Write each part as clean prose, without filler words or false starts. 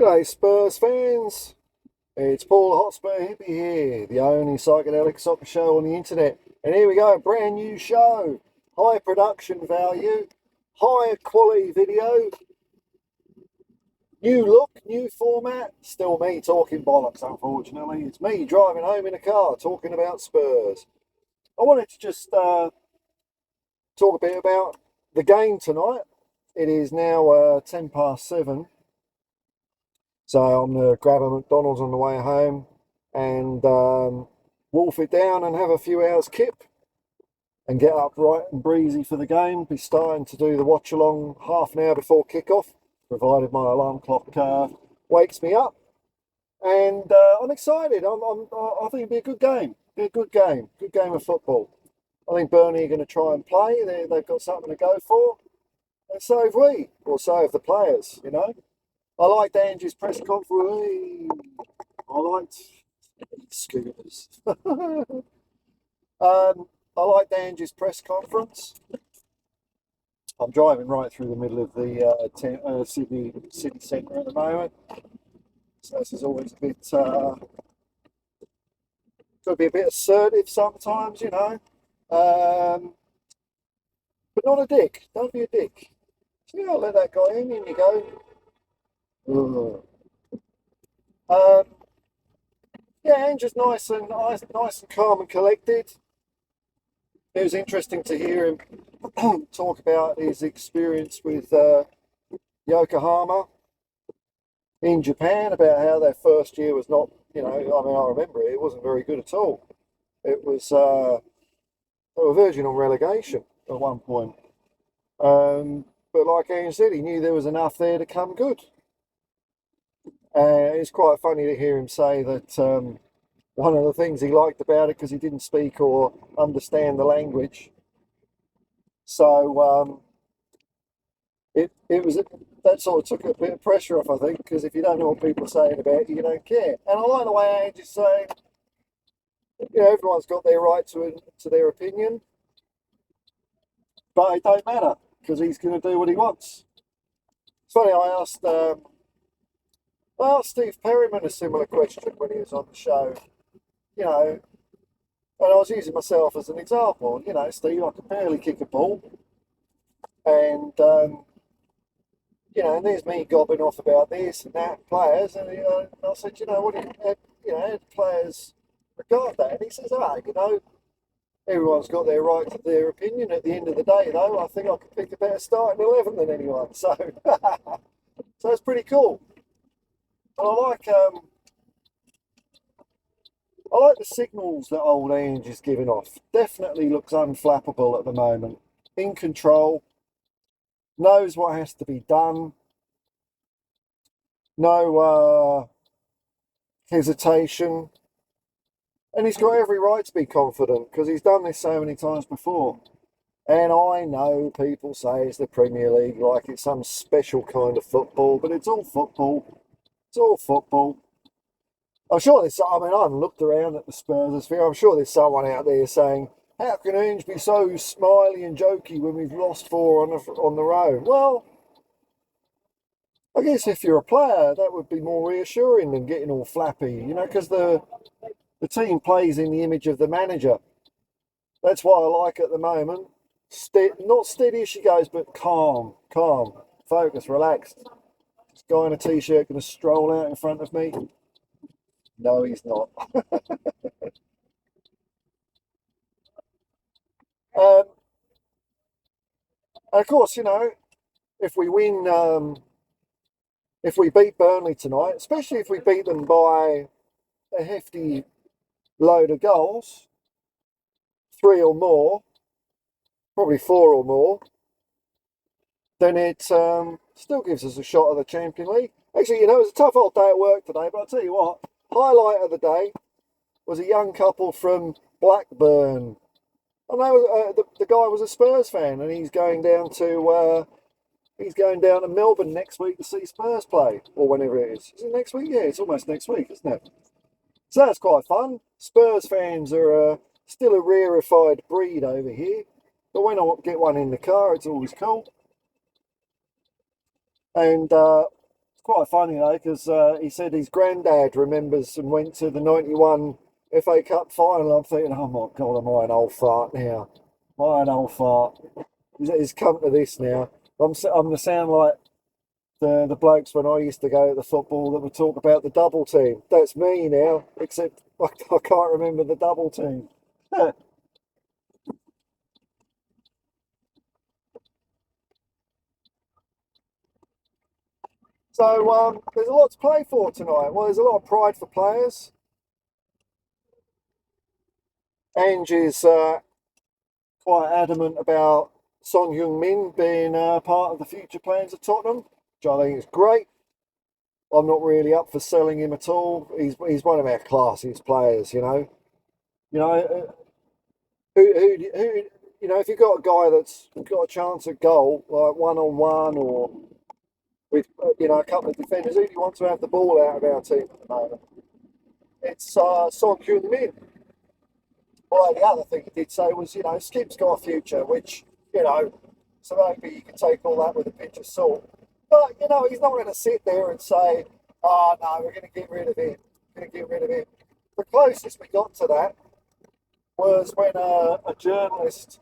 G'day Spurs fans, it's Paul Hotspur Hippie here, the only psychedelic soccer show on the internet. And here we go, a brand new show. High production value, high quality video, new look, new format. Still me talking bollocks, unfortunately. It's me driving home in a car talking about Spurs. I wanted to just talk a bit about the game tonight. It is now 7:10. So I'm going to grab a McDonald's on the way home and wolf it down and have a few hours kip and get up bright and breezy for the game. Be starting to do the watch along half an hour before kickoff, provided my alarm clock wakes me up. And I'm excited. I think it'll be a good game. Be a good game of football. I think Burnley are going to try and play. They've got something to go for, and so have we, or so have the players. I liked Ange's press conference. I liked scooters. I liked Ange's press conference. I'm driving right through the middle of the Sydney city centre at the moment, so this is always a bit. Got to be a bit assertive sometimes, but not a dick. Don't be a dick. So I'll let that guy in you go. Ugh. Yeah, Ange's nice and calm and collected. It was interesting to hear him talk about his experience with Yokohama in Japan, about how their first year was not, I remember it wasn't very good at all. It was, they were verging on relegation at one point. But like Ange said, he knew there was enough there to come good. It's quite funny to hear him say that one of the things he liked about it, because he didn't speak or understand the language, so it was that sort of took a bit of pressure off, I think, because if you don't know what people are saying about you, you don't care. And I like the way Ange is saying, everyone's got their right to their opinion, but it don't matter because he's going to do what he wants. It's funny, I asked Steve Perryman a similar question when he was on the show, and I was using myself as an example. Steve, I can barely kick a ball, and and there's me gobbing off about this and that players, and I said, what do how do players regard that? And he says, everyone's got their right to their opinion. At the end of the day, though, I think I could pick a better starting 11 than anyone. So, so it's pretty cool. And I like the signals that old Ange is giving off. Definitely looks unflappable at the moment. In control. Knows what has to be done. No hesitation. And he's got every right to be confident because he's done this so many times before. And I know people say it's the Premier League, like it's some special kind of football, but it's all football. It's all football. I'm sure I haven't looked around at the Spurs sphere. I'm sure there's someone out there saying, how can Ange be so smiley and jokey when we've lost 4 on the road? Well, I guess if you're a player, that would be more reassuring than getting all flappy, because the team plays in the image of the manager. That's what I like at the moment. Not steady as she goes, but calm, focused, relaxed. This guy in a t-shirt going to stroll out in front of me. No, he's not. And of course, if we win, if we beat Burnley tonight, especially if we beat them by a hefty load of goals, 3 or more, probably 4 or more, then it still gives us a shot at the Champions League. Actually, it was a tough old day at work today, but I'll tell you what, highlight of the day was a young couple from Blackburn. I know the guy was a Spurs fan, and he's going down to Melbourne next week to see Spurs play, or whenever it is. Is it next week? Yeah, it's almost next week, isn't it? So that's quite fun. Spurs fans are still a rarefied breed over here, but when I get one in the car, it's always cool. And quite funny though, because he said his granddad remembers and went to the '91 FA Cup final. I'm thinking, oh my God, am I an old fart now? Am I an old fart? He's come to this now. I'm going to sound like the blokes when I used to go to the football that would talk about the double team. That's me now, except I can't remember the double team. So there's a lot to play for tonight. Well, there's a lot of pride for players. Ange is quite adamant about Son Heung-min being part of the future plans of Tottenham, which I think is great. I'm not really up for selling him at all. He's one of our classiest players, you know. You know, who you know, if you've got a guy that's got a chance at goal, like one on one or with you know a couple of defenders, who do you want to have the ball out of our team at the moment? It's Son Heung-min. Well, the other thing he did say was, you know, Skip's got a future, which, you know, so maybe you can take all that with a pinch of salt. But, you know, he's not going to sit there and say, oh, no, we're going to get rid of him. We're going to get rid of him. The closest we got to that was when a journalist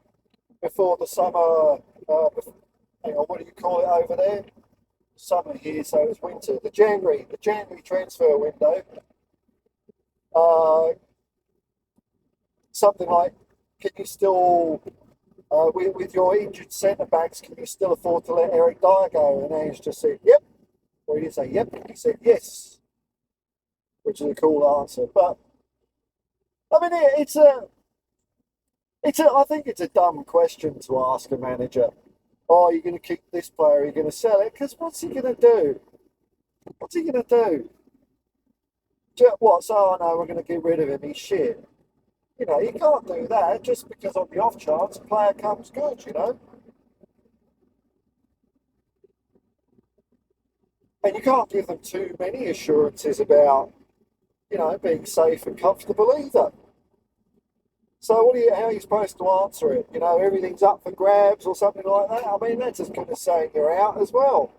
before the summer, hang on, what do you call it over there? Summer here, so it was winter. The January transfer window. Uh, Something like, can you still with your injured centre backs, can you still afford to let Eric Dyer go? And Ange just said, yep. Or he didn't say yep, he said yes, which is a cool answer. But I mean, I think it's a dumb question to ask a manager. Oh, are you going to keep this player? Are you going to sell it? Because what's he going to do? What's he going to do? What? So, oh no, we're going to get rid of him. He's shit. You know, you can't do that just because on the off chance a player comes good. You know, and you can't give them too many assurances about being safe and comfortable either. So how are you supposed to answer it? You know, everything's up for grabs or something like that. I mean, that's as good as saying you're out as well.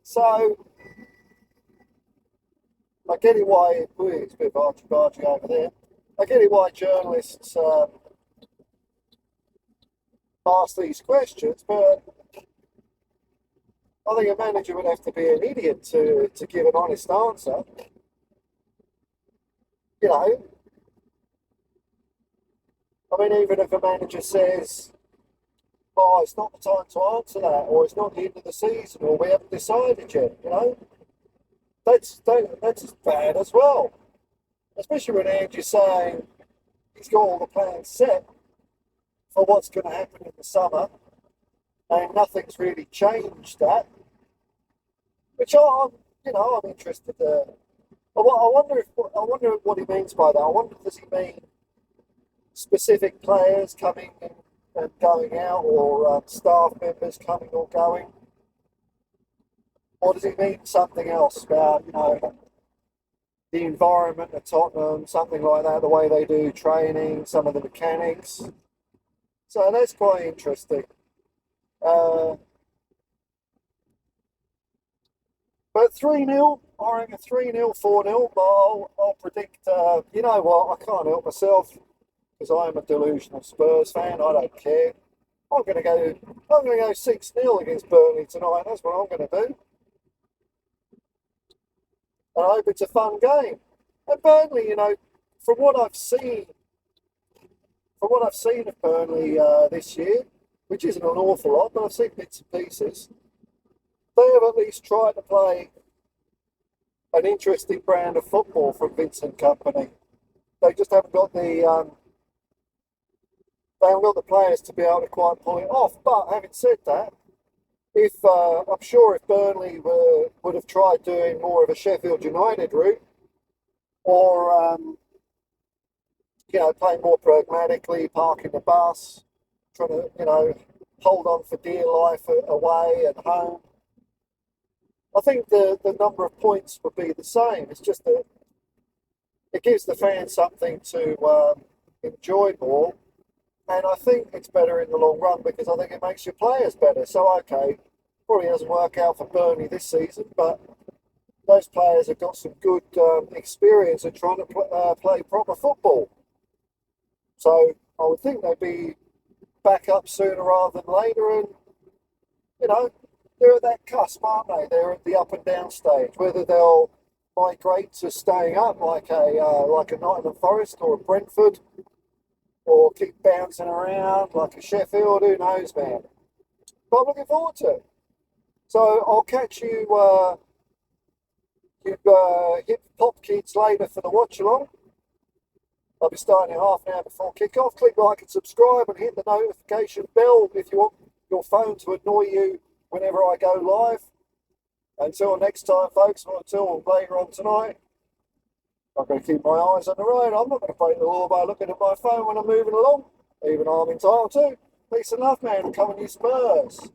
So I get it why it's a bit of argy-bargy over there. I get it why journalists ask these questions, but I think a manager would have to be an idiot to give an honest answer. You know, I mean, even if a manager says, "Oh, it's not the time to answer that," or "It's not the end of the season," or "We haven't decided yet," that's as bad as well. Especially when Ange is saying he's got all the plans set for what's going to happen in the summer, and nothing's really changed that. Which I'm interested. I wonder what he means by that. I wonder, does he mean specific players coming and going out, or staff members coming or going, or does he mean something else about the environment at Tottenham, something like that, the way they do training, some of the mechanics? So that's quite interesting. Uh, but 3-0, I reckon 3-0, 4-0, but I'll predict, you know what, I can't help myself because I am a delusional Spurs fan. I don't care. I'm going to go 6-0 against Burnley tonight. That's what I'm going to do. And I hope it's a fun game. And Burnley, from what I've seen, from what I've seen of Burnley this year, which isn't an awful lot, but I've seen bits and pieces, they have at least tried to play an interesting brand of football from Vincent Company. They just they haven't got the players to be able to quite pull it off. But having said that, if I'm sure if Burnley would have tried doing more of a Sheffield United route, or playing more pragmatically, parking the bus, trying to hold on for dear life away at home, I think the number of points would be the same. It's just that it gives the fans something to enjoy more, and I think it's better in the long run because I think it makes your players better. So okay, probably doesn't work out for Burnley this season, but those players have got some good experience at trying to play proper football. So I would think they'd be back up sooner rather than later. And, you know, they're at that cusp, aren't they? They're at the up and down stage. Whether they'll migrate to staying up like a Nottingham Forest or a Brentford, or keep bouncing around like a Sheffield, who knows, man. But I'm looking forward to it. So I'll catch you, hip hop kids later for the watch along. I'll be starting in half an hour before kick-off. Click like and subscribe and hit the notification bell if you want your phone to annoy you whenever I go live. Until next time, folks, or until later on tonight, I'm going to keep my eyes on the road. I'm not going to break the law by looking at my phone when I'm moving along, even though I'm entitled to. Peace and love, man. Come on, you Spurs.